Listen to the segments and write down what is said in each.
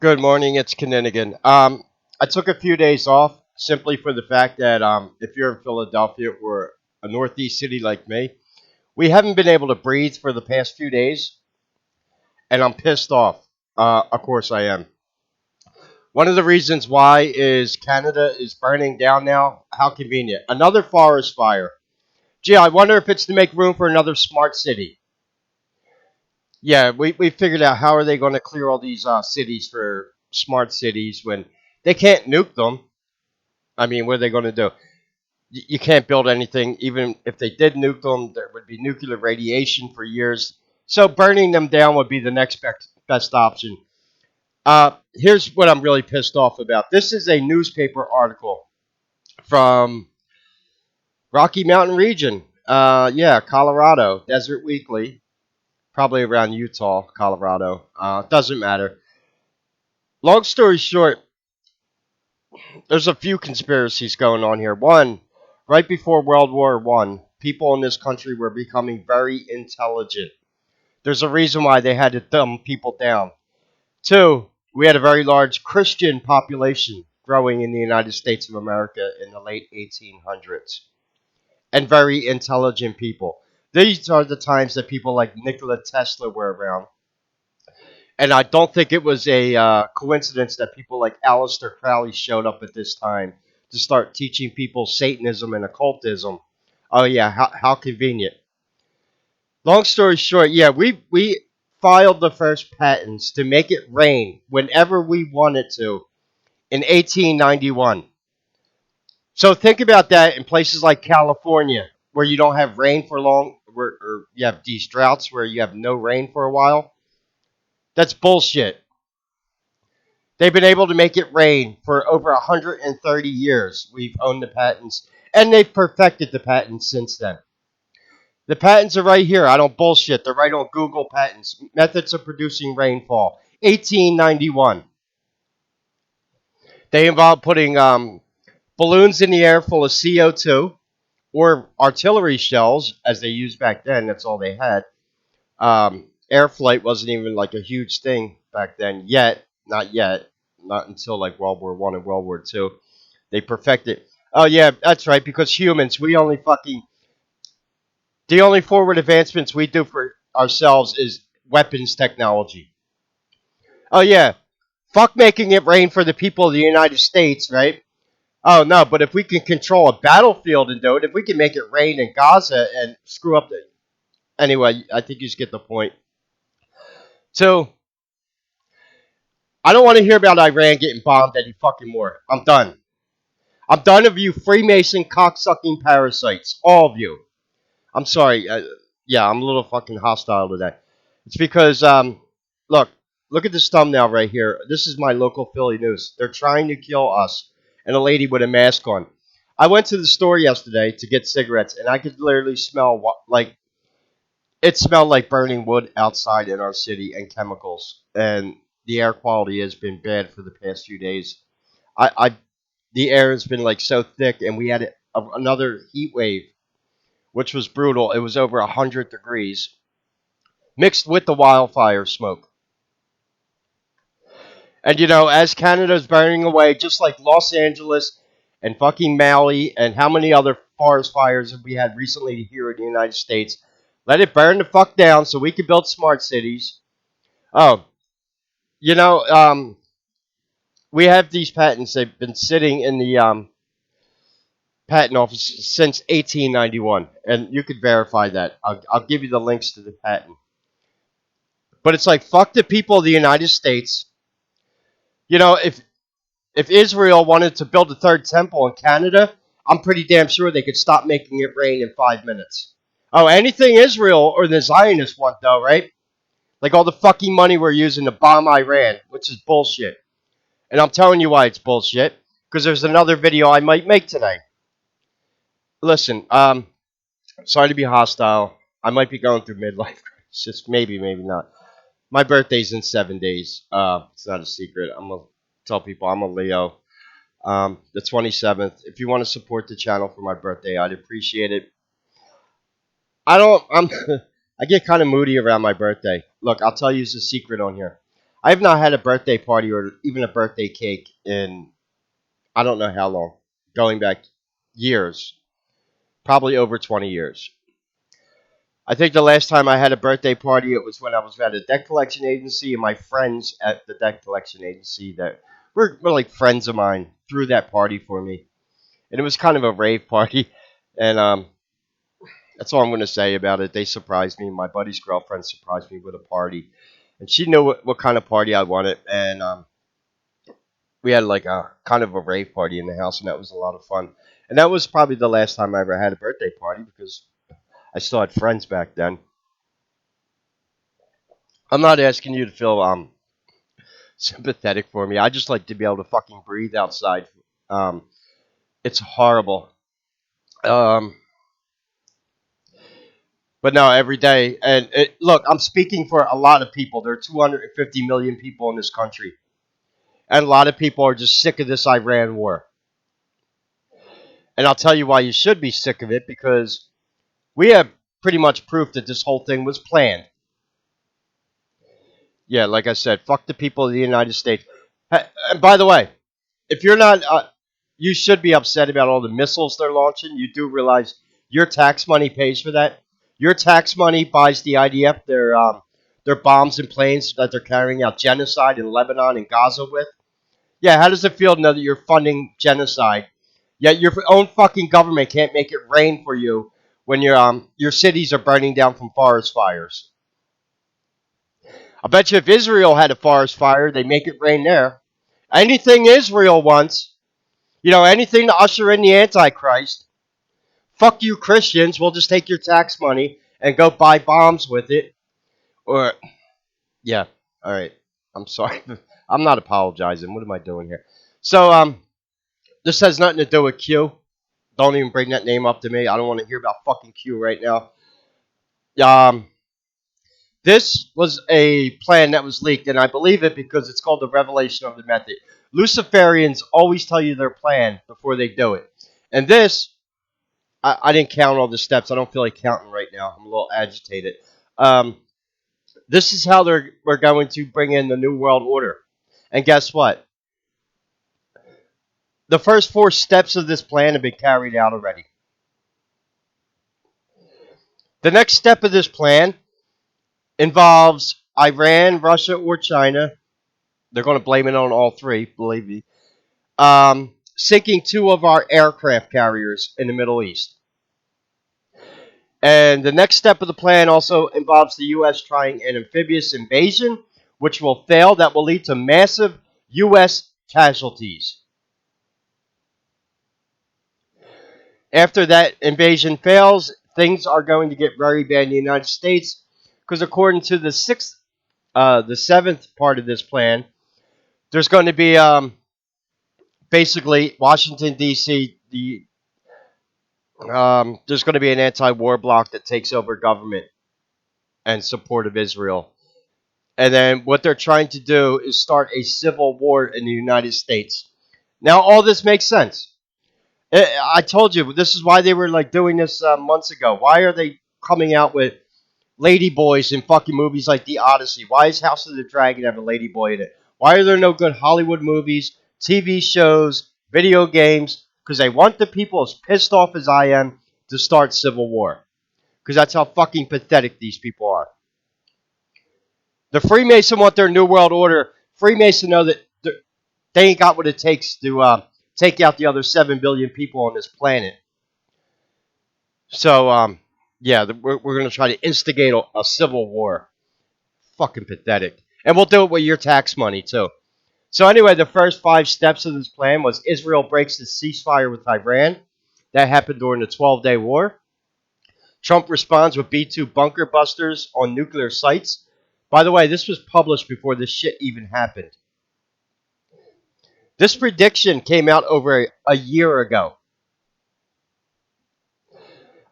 Good morning, it's Kinninigan. I took a few days off simply for the fact that if you're in Philadelphia or a northeast city like me, we haven't been able to breathe for the past few days, and I'm pissed off. Of course, I am. One of the reasons why is Canada is burning down now. How convenient. Another forest fire. Gee, I wonder if it's to make room for another smart city. Yeah, we figured out how are they going to clear all these cities for smart cities when they can't nuke them. I mean, what are they going to do? You can't build anything. Even if they did nuke them, there would be nuclear radiation for years. So burning them down would be the next best option. Here's what I'm really pissed off about. This is a newspaper article from Rocky Mountain region. Yeah, Colorado, Desert Weekly, probably around Utah, Colorado. Doesn't matter. Long story short, there's a few conspiracies going on here. One, right before World War I, people in this country were becoming very intelligent. There's a reason why they had to dumb people down. Two, we had a very large Christian population growing in the United States of America in the late 1800s, and very intelligent people. These are the times that people like Nikola Tesla were around. And I don't think it was a coincidence that people like Aleister Crowley showed up at this time to start teaching people Satanism and occultism. Oh yeah, how convenient. Long story short, yeah, we filed the first patents to make it rain whenever we wanted to in 1891. So think about that in places like California, where you don't have rain for long, where or you have these droughts where you have no rain for a while. That's bullshit. They've been able to make it rain for over 130 years. We've owned the patents, and they've perfected the patents since then. The patents are right here. I don't bullshit. They're right on Google Patents. Methods of producing rainfall. 1891. They involve putting balloons in the air full of CO2 or artillery shells, as they used back then. That's all they had. Air flight wasn't even like a huge thing back then yet. Not yet. Not until like World War I and World War II. They perfected. Oh yeah, that's right. Because humans, we only fucking the only forward advancements we do for ourselves is weapons technology. Oh yeah, fuck making it rain for the people of the United States, right? Oh no, but if we can control a battlefield and do it, if we can make it rain in Gaza and screw up the anyway, I think you just get the point. So I don't want to hear about Iran getting bombed any fucking more. I'm done. I'm done of you Freemason cocksucking parasites, all of you. I'm sorry. Yeah, I'm a little fucking hostile to that. It's because, look, look at this thumbnail right here. This is my local Philly news. They're trying to kill us, and a lady with a mask on. I went to the store yesterday to get cigarettes, and I could literally smell like it smelled like burning wood outside in our city and chemicals, and the air quality has been bad for the past few days. I the air has been like so thick, and we had another heat wave which was brutal. It was over 100 degrees, mixed with the wildfire smoke. And you know, as Canada's burning away, just like Los Angeles and fucking Maui, and how many other forest fires have we had recently here in the United States? Let it burn the fuck down so we can build smart cities. Oh, you know, we have these patents. They've been sitting in the patent office since 1891, and you could verify that. I'll give you the links to the patent. But it's like fuck the people of the United States. You know, if Israel wanted to build a third temple in Canada, I'm pretty damn sure they could stop making it rain in 5 minutes. Oh, anything Israel or the Zionists want, though, right? Like all the fucking money we're using to bomb Iran, which is bullshit. And I'm telling you why it's bullshit. Because there's another video I might make today. Listen, sorry to be hostile. I might be going through midlife crisis. Maybe, maybe not. My birthday's in 7 days. It's not a secret. I'm gonna tell people I'm a Leo. The 27th. If you want to support the channel for my birthday, I'd appreciate it. I don't. I'm. I get kind of moody around my birthday. Look, I'll tell you a secret on here. I have not had a birthday party or even a birthday cake in I don't know how long, going back years, probably over 20 years. I think the last time I had a birthday party, it was when I was at a debt collection agency, and my friends at the debt collection agency that were like friends of mine threw that party for me, and it was kind of a rave party, and that's all I'm going to say about it. They surprised me. My buddy's girlfriend surprised me with a party, and she knew what kind of party I wanted, and we had like a kind of a rave party in the house, and that was a lot of fun. And that was probably the last time I ever had a birthday party because I still had friends back then. I'm not asking you to feel sympathetic for me. I just like to be able to fucking breathe outside. Um, it's horrible. Um, but no, every day. And look, I'm speaking for a lot of people. There are 250 million people in this country, and a lot of people are just sick of this Iran war. And I'll tell you why you should be sick of it because we have pretty much proof that this whole thing was planned. Yeah, like I said, fuck the people of the United States. And by the way, if you're not, you should be upset about all the missiles they're launching. You do realize your tax money pays for that. Your tax money buys the IDF their bombs and planes that they're carrying out genocide in Lebanon and Gaza with. Yeah, how does it feel to know that you're funding genocide, yet your own fucking government can't make it rain for you when your cities are burning down from forest fires? I bet you if Israel had a forest fire, they make it rain there. Anything Israel wants, anything to usher in the Antichrist. Fuck you, Christians. We'll just take your tax money and go buy bombs with it. Or, yeah, all right. I'm sorry. I'm not apologizing. What am I doing here? So, this has nothing to do with Q. Don't even bring that name up to me. I don't want to hear about fucking Q right now. Um, This was a plan that was leaked, and I believe it because it's called the revelation of the method. Luciferians always tell you their plan before they do it. And this, I didn't count all the steps. I don't feel like counting right now. I'm a little agitated. Um, this is how we're going to bring in the New World Order. And guess what? The first four steps of this plan have been carried out already. The next step of this plan involves Iran, Russia, or China. They're going to blame it on all three, believe me. Sinking two of our aircraft carriers in the Middle East. And the next step of the plan also involves the U.S. trying an amphibious invasion, which will fail. That will lead to massive U.S. casualties. After that invasion fails, things are going to get very bad in the United States because according to the seventh part of this plan, there's going to be basically Washington D.C. There's going to be an anti-war bloc that takes over government and support of Israel. And then what they're trying to do is start a civil war in the United States. Now, all this makes sense. I told you, this is why they were like doing this months ago. Why are they coming out with ladyboys in fucking movies like The Odyssey? Why is House of the Dragon have a ladyboy in it? Why are there no good Hollywood movies, TV shows, video games? Because they want the people as pissed off as I am to start civil war. Because that's how fucking pathetic these people are. The Freemason want their New World Order. Freemason know that they ain't got what it takes to take out the other 7 billion people on this planet. So, yeah, we're going to try to instigate a civil war. Fucking pathetic. And we'll do it with your tax money, too. So, anyway, the first 5 steps of this plan was Israel breaks the ceasefire with Iran. That happened during the 12-day war. Trump responds with B-2 bunker busters on nuclear sites. By the way, this was published before this shit even happened. This prediction came out over a year ago.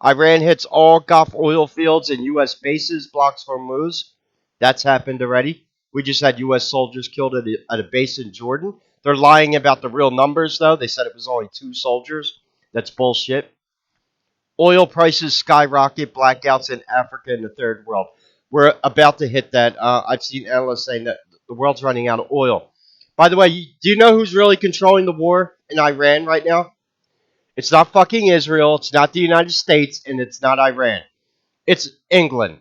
Iran hits all Gulf oil fields and U.S. bases, blocks Hormuz. That's happened already. We just had U.S. soldiers killed at a base in Jordan. They're lying about the real numbers, though. They said it was only 2 soldiers. That's bullshit. Oil prices skyrocket, blackouts in Africa and the third world. We're about to hit that. I've seen analysts saying that the world's running out of oil. By the way, do you know who's really controlling the war in Iran right now? It's not fucking Israel, it's not the United States, and it's not Iran. It's England.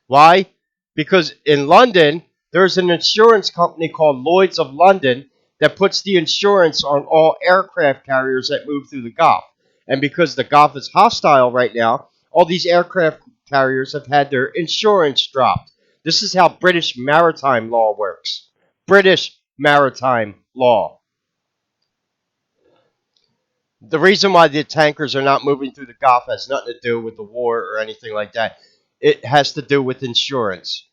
Why? Because in London, there's an insurance company called Lloyd's of London that puts the insurance on all aircraft carriers that move through the Gulf. And because the Gulf is hostile right now, all these aircraft carriers have had their insurance dropped. This is how British maritime law works. British maritime law. The reason why the tankers are not moving through the Gulf has nothing to do with the war or anything like that. It has to do with insurance.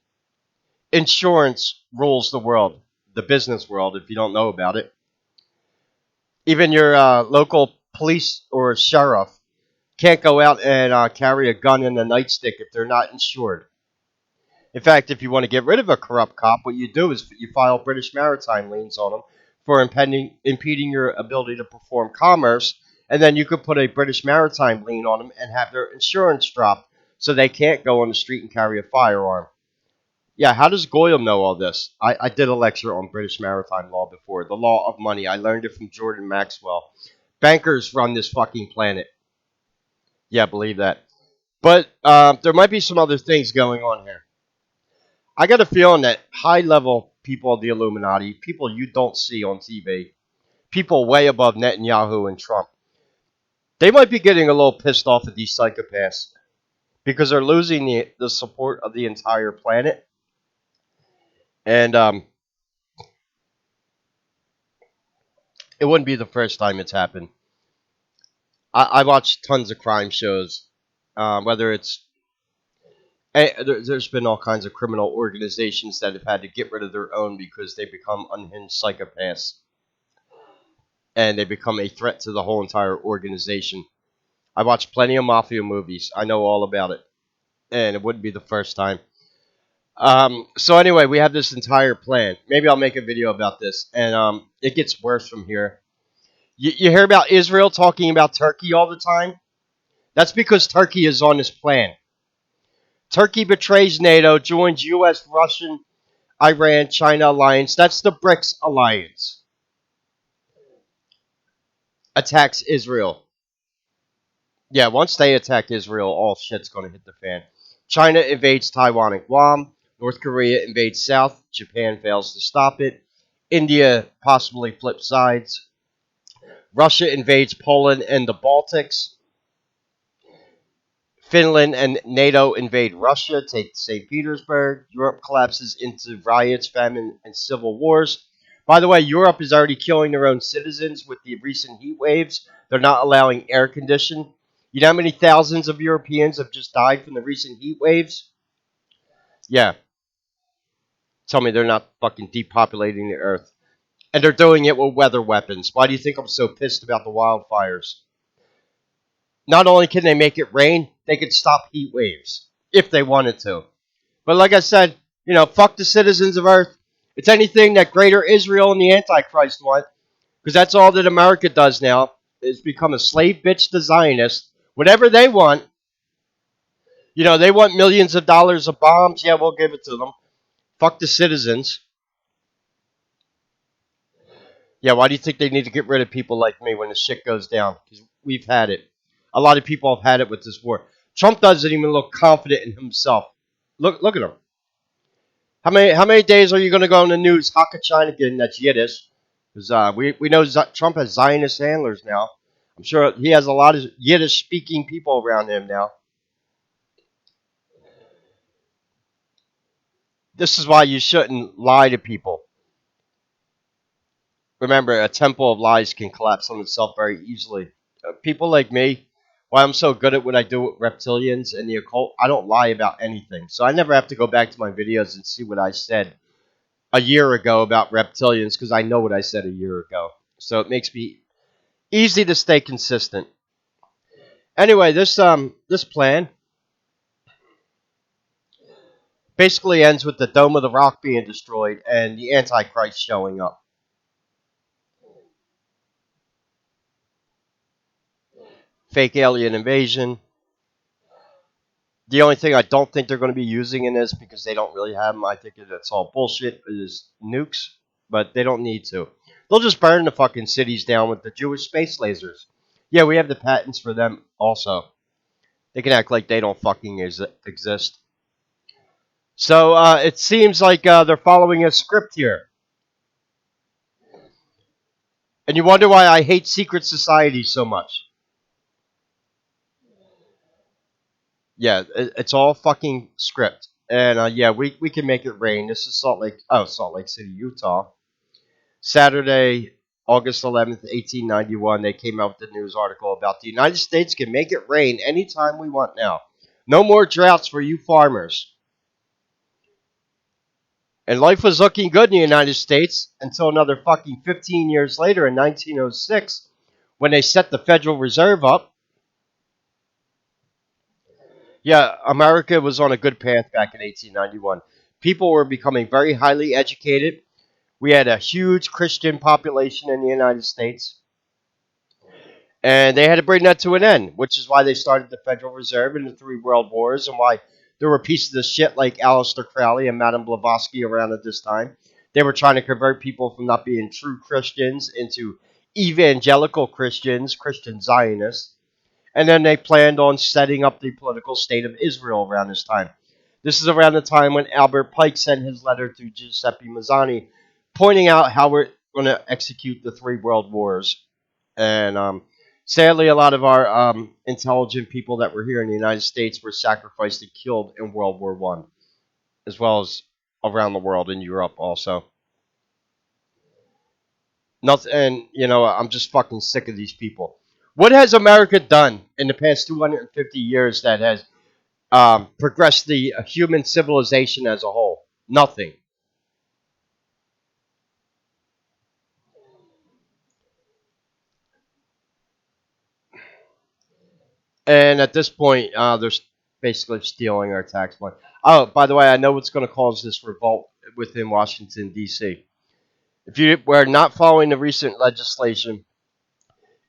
Insurance rules the world, the business world, if you don't know about it. Even your local police or sheriff can't go out and carry a gun in a nightstick if they're not insured. In fact, if you want to get rid of a corrupt cop, what you do is you file British maritime liens on them for impeding your ability to perform commerce, and then you could put a British maritime lien on them and have their insurance dropped so they can't go on the street and carry a firearm. Yeah, how does Goyle know all this? I did a lecture on British maritime law before. The law of money. I learned it from Jordan Maxwell. Bankers run this fucking planet. Yeah, believe that. But there might be some other things going on here. I got a feeling that high level people of the Illuminati, people you don't see on TV, people way above Netanyahu and Trump, they might be getting a little pissed off at these psychopaths because they're losing the support of the entire planet. And it wouldn't be the first time it's happened. I watch tons of crime shows, whether it's there's been all kinds of criminal organizations that have had to get rid of their own because they become unhinged psychopaths and they become a threat to the whole entire organization. I watch plenty of mafia movies. I know all about it, and it wouldn't be the first time. So anyway, we have this entire plan. Maybe I'll make a video about this, and it gets worse from here. You hear about Israel talking about Turkey all the time? That's because Turkey is on this plan. Turkey betrays NATO, joins U.S., Russian, Iran, China alliance. That's the BRICS alliance. Attacks Israel. Yeah, once they attack Israel, all shit's going to hit the fan. China invades Taiwan and Guam. North Korea invades South. Japan fails to stop it. India possibly flips sides. Russia invades Poland and the Baltics. Finland and NATO invade Russia, take St. Petersburg. Europe collapses into riots, famine, and civil wars. By the way, Europe is already killing their own citizens with the recent heat waves. They're not allowing air conditioning. You know how many thousands of Europeans have just died from the recent heat waves? Yeah. Tell me they're not fucking depopulating the earth. And they're doing it with weather weapons. Why do you think I'm so pissed about the wildfires? Not only can they make it rain, they could stop heat waves if they wanted to. But like I said, fuck the citizens of Earth. It's anything that Greater Israel and the Antichrist want, because that's all that America does now, is become a slave bitch to Zionists. Whatever they want, they want millions of dollars of bombs. Yeah, we'll give it to them. Fuck the citizens. Yeah, why do you think they need to get rid of people like me when the shit goes down? Because we've had it. A lot of people have had it with this war. Trump doesn't even look confident in himself. Look at him. How many days are you going to go on the news? Hakachinigan, that's Yiddish. Because we know Trump has Zionist handlers now. I'm sure he has a lot of Yiddish speaking people around him now. This is why you shouldn't lie to people. Remember, a temple of lies can collapse on itself very easily. People like me, why I'm so good at what I do with reptilians and the occult, I don't lie about anything. So I never have to go back to my videos and see what I said a year ago about reptilians because I know what I said a year ago. So it makes me easy to stay consistent. Anyway, this plan basically ends with the Dome of the Rock being destroyed and the Antichrist showing up. Fake alien invasion. The only thing I don't think they're going to be using in this because they don't really have them. I think it's all bullshit. Is nukes, but they don't need to. They'll just burn the fucking cities down with the Jewish space lasers. Yeah, we have the patents for them also. They can act like they don't fucking exist. So it seems like they're following a script here. And you wonder why I hate secret societies so much. Yeah, it's all fucking script. And yeah, we can make it rain. This is Salt Lake City, Utah. Saturday, August 11th, 1891, they came out with the news article about the United States can make it rain anytime we want now. No more droughts for you farmers. And life was looking good in the United States until another fucking 15 years later in 1906 when they set the Federal Reserve up. Yeah, America was on a good path back in 1891. People were becoming very highly educated. We had a huge Christian population in the United States. And they had to bring that to an end, which is why they started the Federal Reserve and the three world wars, and why there were pieces of shit like Aleister Crowley and Madame Blavatsky around at this time. They were trying to convert people from not being true Christians into evangelical Christians, Christian Zionists. And then they planned on setting up the political state of Israel around this time. This is around the time when Albert Pike sent his letter to Giuseppe Mazzani, pointing out how we're going to execute the three world wars. And sadly, a lot of our intelligent people that were here in the United States were sacrificed and killed in World War One, as well as around the world in Europe also. Nothing, and I'm just fucking sick of these people. What has America done in the past 250 years that has progressed the human civilization as a whole? Nothing. And at this point, they're basically stealing our tax money. Oh, by the way, I know what's going to cause this revolt within Washington, D.C. If you were not following the recent legislation,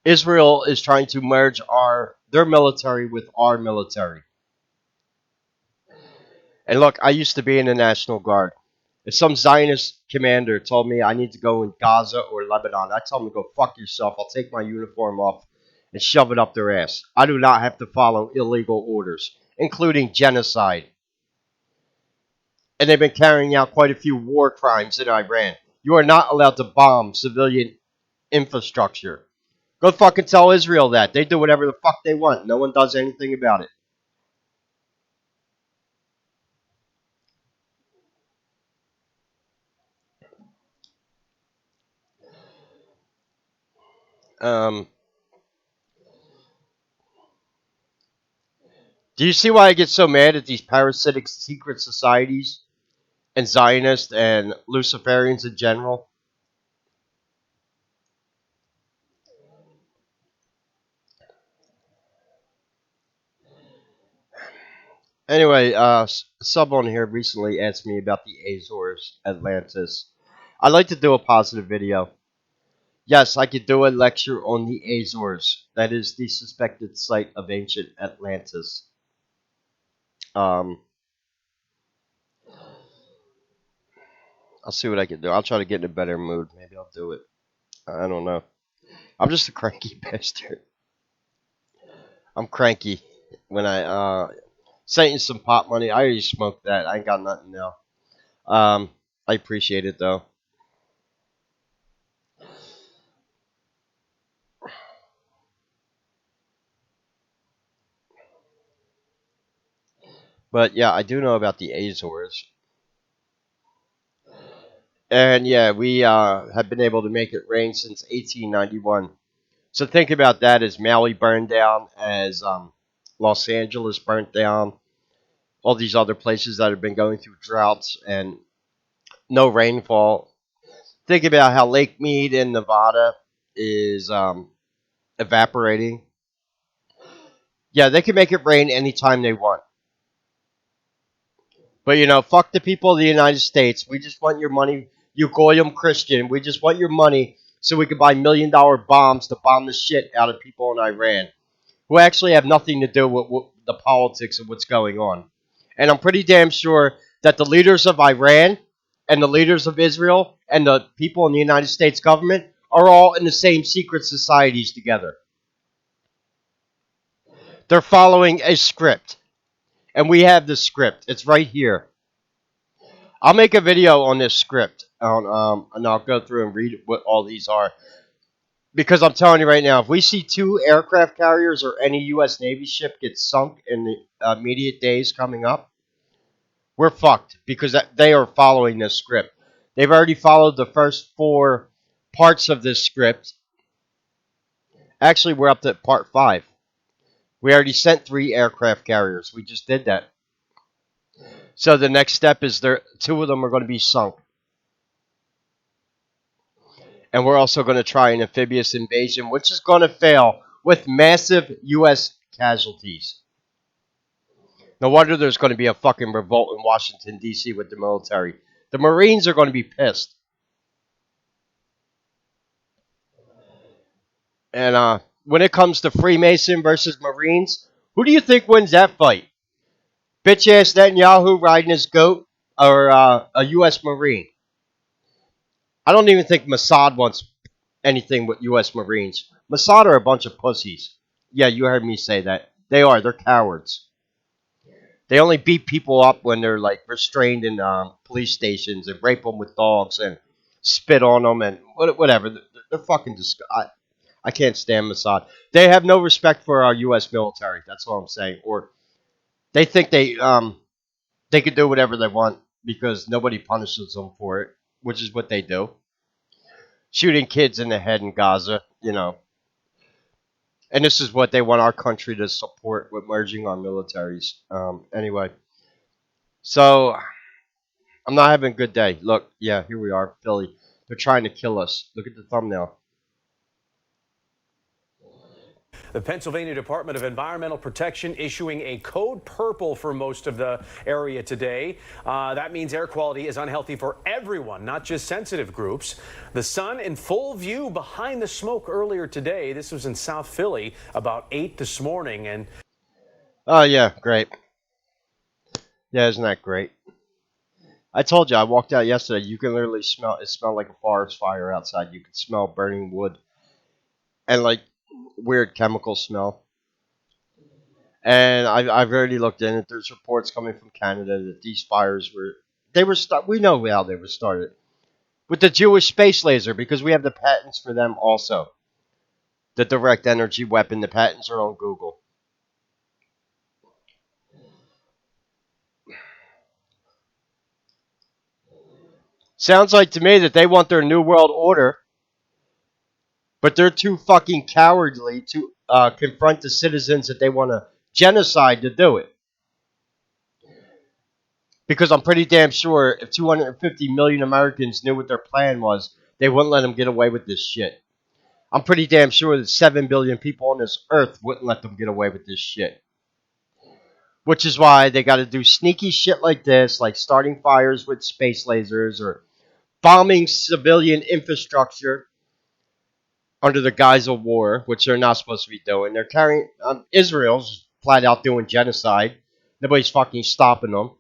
Israel is trying to merge their military with our military. And look, I used to be in the National Guard. If some Zionist commander told me I need to go in Gaza or Lebanon, I tell them to go fuck yourself. I'll take my uniform off and shove it up their ass. I do not have to follow illegal orders, including genocide. And they've been carrying out quite a few war crimes in Iran. You are not allowed to bomb civilian infrastructure. Go fucking tell Israel that. They do whatever the fuck they want. No one does anything about it. Um, do you see why I get so mad at these parasitic secret societies and Zionists and Luciferians in general? Anyway, someone here recently asked me about the Azores, Atlantis. I'd like to do a positive video. Yes, I could do a lecture on the Azores. That is the suspected site of ancient Atlantis. Um, I'll see what I can do. I'll try to get in a better mood. Maybe I'll do it. I don't know. I'm just a cranky bastard. I'm cranky when I sent you some pot money. I already smoked that. I ain't got nothing now. I appreciate it though. But yeah, I do know about the Azores. And yeah, we have been able to make it rain since 1891. So think about that as Maui burned down, as Los Angeles burnt down, all these other places that have been going through droughts and no rainfall. Think about how Lake Mead in Nevada is evaporating. Yeah, they can make it rain anytime they want. But fuck the people of the United States. We just want your money, you goyim Christian. We just want your money so we can buy $1 million bombs to bomb the shit out of people in Iran who actually have nothing to do with the politics of what's going on. And I'm pretty damn sure that the leaders of Iran and the leaders of Israel and the people in the United States government are all in the same secret societies together. They're following a script. And we have the script. It's right here. I'll make a video on this script, and I'll go through and read what all these are. Because I'm telling you right now, if we see 2 aircraft carriers or any U.S. Navy ship get sunk in the immediate days coming up, we're fucked because they are following this script. They've already followed the first 4 parts of this script. Actually, we're up to part 5. We already sent 3 aircraft carriers. We just did that. So the next step is 2 of them are going to be sunk. And we're also going to try an amphibious invasion, which is going to fail with massive U.S. casualties. No wonder there's going to be a fucking revolt in Washington, D.C. with the military. The Marines are going to be pissed. And when it comes to Freemason versus Marines, who do you think wins that fight? Bitch-ass Netanyahu riding his goat or a U.S. Marine? I don't even think Mossad wants anything with U.S. Marines. Mossad are a bunch of pussies. Yeah, you heard me say that. They are. They're cowards. They only beat people up when they're like restrained in police stations and rape them with dogs and spit on them and whatever. They're fucking disgusting. I can't stand Mossad. They have no respect for our U.S. military. That's all I'm saying. Or they think they can do whatever they want because nobody punishes them for it, which is what they do. Shooting kids in the head in Gaza, you know. And this is what they want our country to support with merging our militaries. Anyway, so I'm not having a good day. Look, yeah, here we are, Philly. They're trying to kill us. Look at the thumbnail. The Pennsylvania Department of Environmental Protection issuing a code purple for most of the area today. That means air quality is unhealthy for everyone, not just sensitive groups. The sun in full view behind the smoke earlier today. This was in South Philly about 8 this morning. And oh, yeah, great. Yeah, isn't that great? I told you, I walked out yesterday. You can literally smell it. Smelled like a forest fire outside. You could smell burning wood and like weird chemical smell. And I've already looked in it. There's reports coming from Canada that these fires we know how they were started with the Jewish space laser because we have the patents for them also. The direct energy weapon, the patents are on Google. Sounds like to me that they want their new world order, but they're too fucking cowardly to confront the citizens that they want to genocide to do it. Because I'm pretty damn sure if 250 million Americans knew what their plan was, they wouldn't let them get away with this shit. I'm pretty damn sure that 7 billion people on this earth wouldn't let them get away with this shit. Which is why they got to do sneaky shit like this, like starting fires with space lasers or bombing civilian infrastructure under the guise of war, which they're not supposed to be doing. They're carrying Israel's flat out doing genocide. Nobody's fucking stopping them.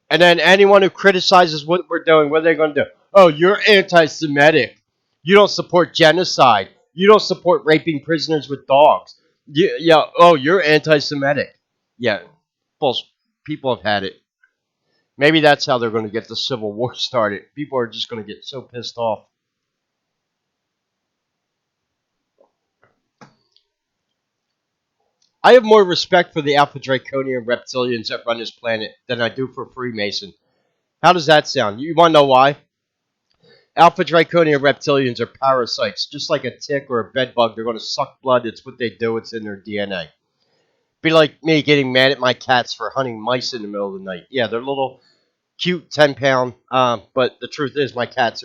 And then anyone who criticizes what we're doing, what are they going to do? Oh, you're anti-Semitic. You don't support genocide. You don't support raping prisoners with dogs. Yeah. Oh, you're anti-Semitic. Yeah. People have had it. Maybe that's how they're going to get the Civil War started. People are just going to get so pissed off. I have more respect for the Alpha Draconian reptilians that run this planet than I do for Freemason. How does that sound? You want to know why? Alpha Draconian reptilians are parasites. Just like a tick or a bedbug, they're going to suck blood. It's what they do. It's in their DNA. Be like me getting mad at my cats for hunting mice in the middle of the night. Yeah, they're little, cute, 10-pound. But the truth is, my cats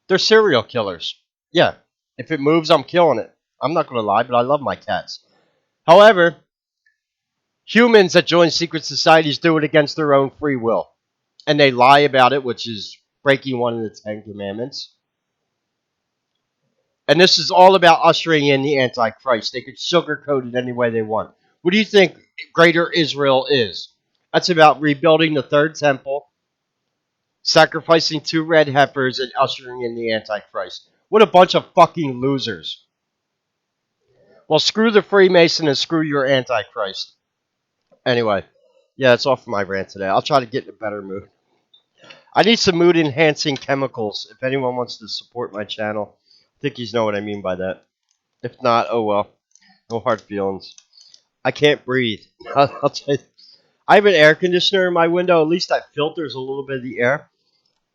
they're serial killers. Yeah, if it moves, I'm killing it. I'm not going to lie, but I love my cats. However, humans that join secret societies do it against their own free will. And they lie about it, which is breaking one of the 10 Commandments. And this is all about ushering in the Antichrist. They could sugarcoat it any way they want. What do you think Greater Israel is? That's about rebuilding the third temple, sacrificing two red heifers, and ushering in the Antichrist. What a bunch of fucking losers. Well, screw the Freemason and screw your Antichrist. Anyway, yeah, that's all for my rant today. I'll try to get in a better mood. I need some mood enhancing chemicals. If anyone wants to support my channel, I think you know what I mean by that. If not, oh well. No hard feelings. I can't breathe. I'll tell you. I have an air conditioner in my window. At least that filters a little bit of the air.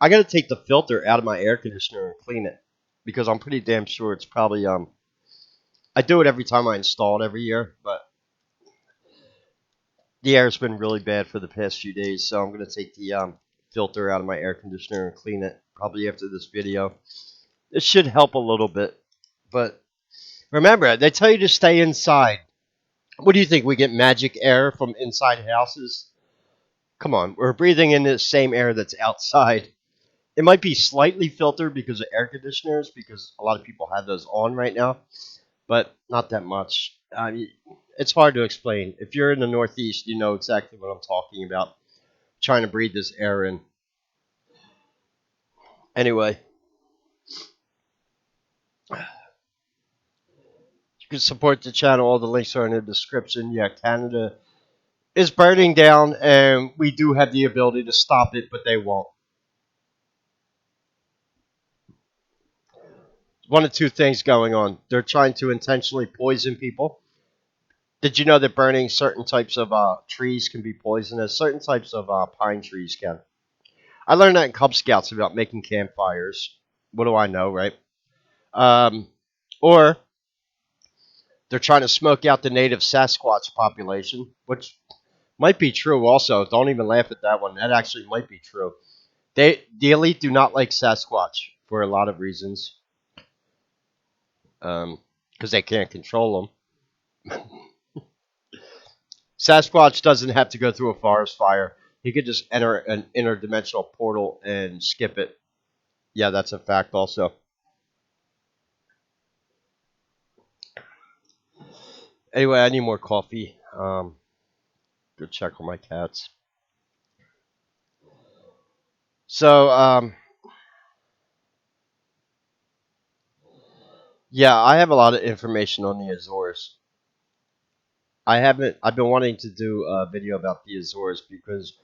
I gotta take the filter out of my air conditioner and clean it because I'm pretty damn sure it's probably I do it every time I install it every year, but the air's been really bad for the past few days, so I'm gonna take the filter out of my air conditioner and clean it probably after this video. It should help a little bit, but remember, they tell you to stay inside. What do you think? We get magic air from inside houses? Come on, we're breathing in the same air that's outside. It might be slightly filtered because of air conditioners, because a lot of people have those on right now, but not that much. It's hard to explain. If you're in the Northeast, you know exactly what I'm talking about. Trying to breathe this air in. Anyway, you can support the channel. All the links are in the description. Yeah, Canada is burning down, and we do have the ability to stop it, but they won't. One of two things going on. They're trying to intentionally poison people. Did you know that burning certain types of trees can be poisonous? Certain types of pine trees can. I learned that in Cub Scouts about making campfires. What do I know, right? Um, or they're trying to smoke out the native Sasquatch population, which might be true also. Don't even laugh at that one. That actually might be true. The elite do not like Sasquatch for a lot of reasons. Because they can't control them. Sasquatch doesn't have to go through a forest fire. He could just enter an interdimensional portal and skip it. Yeah, that's a fact also. Anyway, I need more coffee. Go check on my cats. So, yeah, I have a lot of information on the Azores. I've been wanting to do a video about the Azores because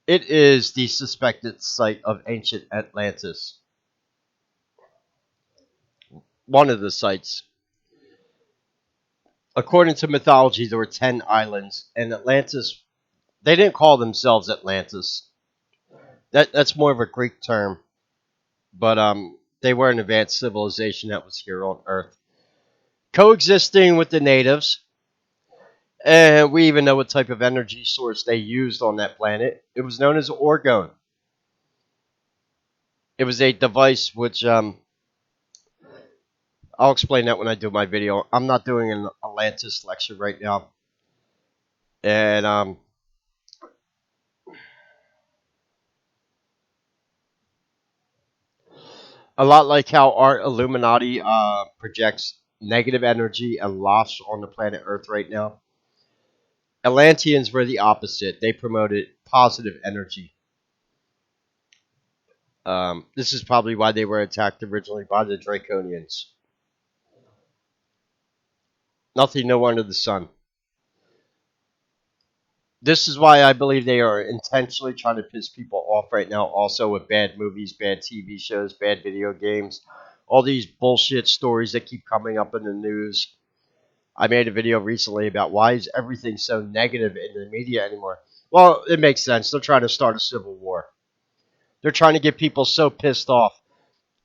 it is the suspected site of ancient Atlantis. One of the sites. According to mythology, there were 10 islands, and Atlantis, they didn't call themselves Atlantis. That's more of a Greek term, but they were an advanced civilization that was here on Earth, coexisting with the natives. And we even know what type of energy source they used on that planet. It was known as orgone. It was a device which I'll explain that when I do my video. I'm not doing an Atlantis lecture right now, and a lot like how our Illuminati projects negative energy and loss on the planet Earth right now. Atlanteans were the opposite. They promoted positive energy. This is probably why they were attacked originally by the Draconians. Nothing new under the sun. This is why I believe they are intentionally trying to piss people off right now, also with bad movies, bad TV shows, bad video games, all these bullshit stories that keep coming up in the news. I made a video recently about why is everything so negative in the media anymore. Well, it makes sense. They're trying to start a civil war. They're trying to get people so pissed off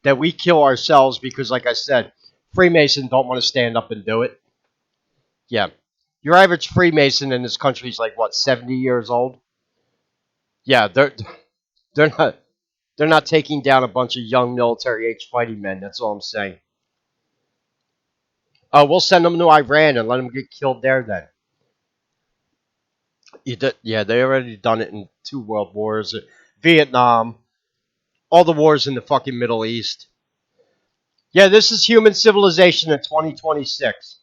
that we kill ourselves because, like I said, Freemasons don't want to stand up and do it. Yeah. Your average Freemason in this country is like, what, 70 years old? Yeah, they're not they're not taking down a bunch of young military age fighting men. That's all I'm saying. We'll send them to Iran and let them get killed there then. Yeah, they already done it in 2 world wars, Vietnam, all the wars in the fucking Middle East. Yeah, this is human civilization in 2026.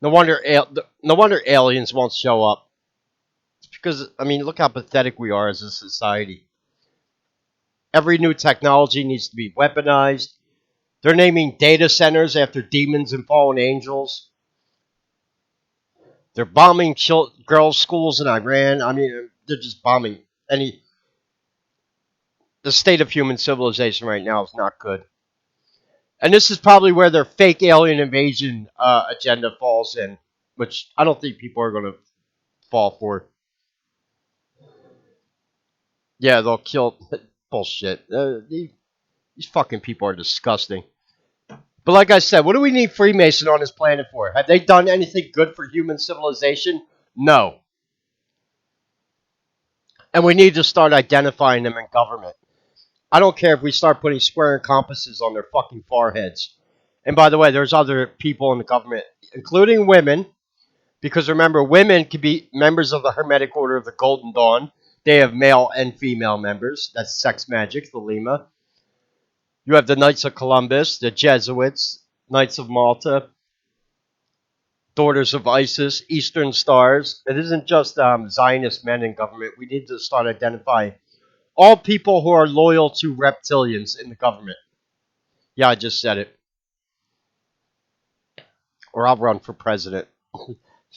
No wonder aliens won't show up. It's because I mean, look how pathetic we are as a society. Every new technology needs to be weaponized. They're naming data centers after demons and fallen angels. They're bombing girls' schools in Iran. I mean, they're just bombing any. The state of human civilization right now is not good. And this is probably where their fake alien invasion agenda falls in, which I don't think people are going to fall for. Yeah, they'll kill. Bullshit. These fucking people are disgusting. But like I said, what do we need Freemason on this planet for? Have they done anything good for human civilization? No. And we need to start identifying them in government. I don't care if we start putting square and compasses on their fucking foreheads. And by the way, there's other people in the government, including women, because remember, women can be members of the Hermetic Order of the Golden Dawn. They have male and female members. That's sex magic, the Lima. You have the Knights of Columbus, the Jesuits, Knights of Malta, Daughters of Isis, Eastern Stars. It isn't just Zionist men in government. We need to start identifying all people who are loyal to reptilians in the government. Yeah, I just said it. Or I'll run for president.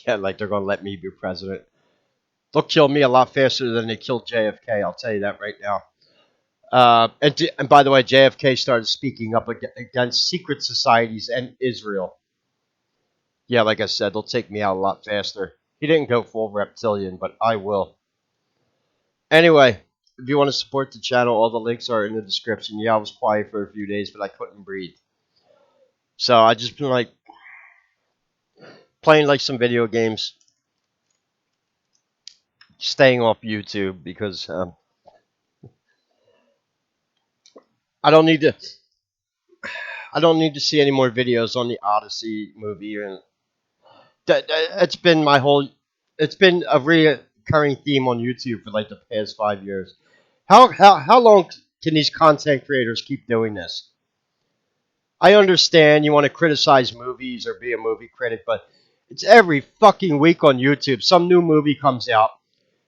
Yeah, like they're going to let me be president. They'll kill me a lot faster than they killed JFK. I'll tell you that right now. And by the way, JFK started speaking up against secret societies and Israel. Yeah, like I said, they'll take me out a lot faster. He didn't go full reptilian, but I will. Anyway, if you want to support the channel, all the links are in the description. Yeah, I was quiet for a few days, but I couldn't breathe. So I just been like playing like some video games, staying off YouTube because I don't need to. I don't need to see any more videos on the Odyssey movie. And it's been my whole. It's been a recurring theme on YouTube for like the past 5 years. How long can these content creators keep doing this? I understand you want to criticize movies or be a movie critic, but it's every fucking week on YouTube. Some new movie comes out,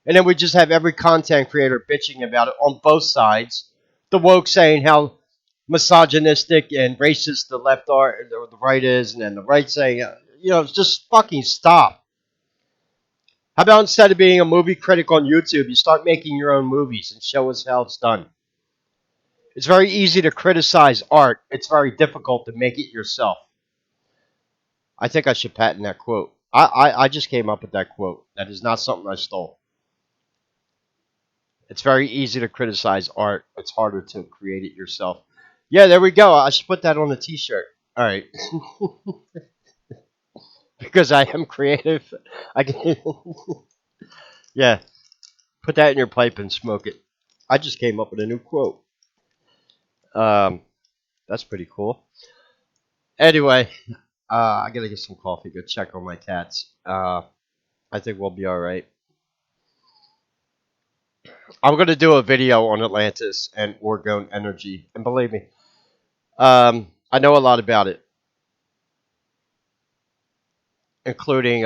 and then we just have every content creator bitching about it on both sides. The woke saying how misogynistic and racist the left are, or the right is, and then the right saying, just fucking stop. How about instead of being a movie critic on YouTube, you start making your own movies and show us how it's done? It's very easy to criticize art. It's very difficult to make it yourself. I think I should patent that quote. I just came up with that quote. That is not something I stole. It's very easy to criticize art. It's harder to create it yourself. Yeah, there we go. I should put that on a t-shirt. All right. Because I am creative. I can Yeah, put that in your pipe and smoke it. I just came up with a new quote. Um, that's pretty cool. Anyway, I gotta get some coffee. Go check on my cats. I think we'll be all right. I'm gonna do a video on Atlantis and orgone energy, and believe me, I know a lot about it, including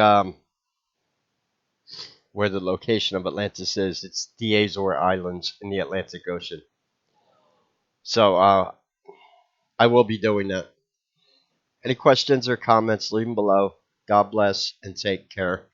where the location of Atlantis is. It's the Azore Islands in the Atlantic Ocean. So I will be doing that. Any questions or comments, leave them below. God bless and take care.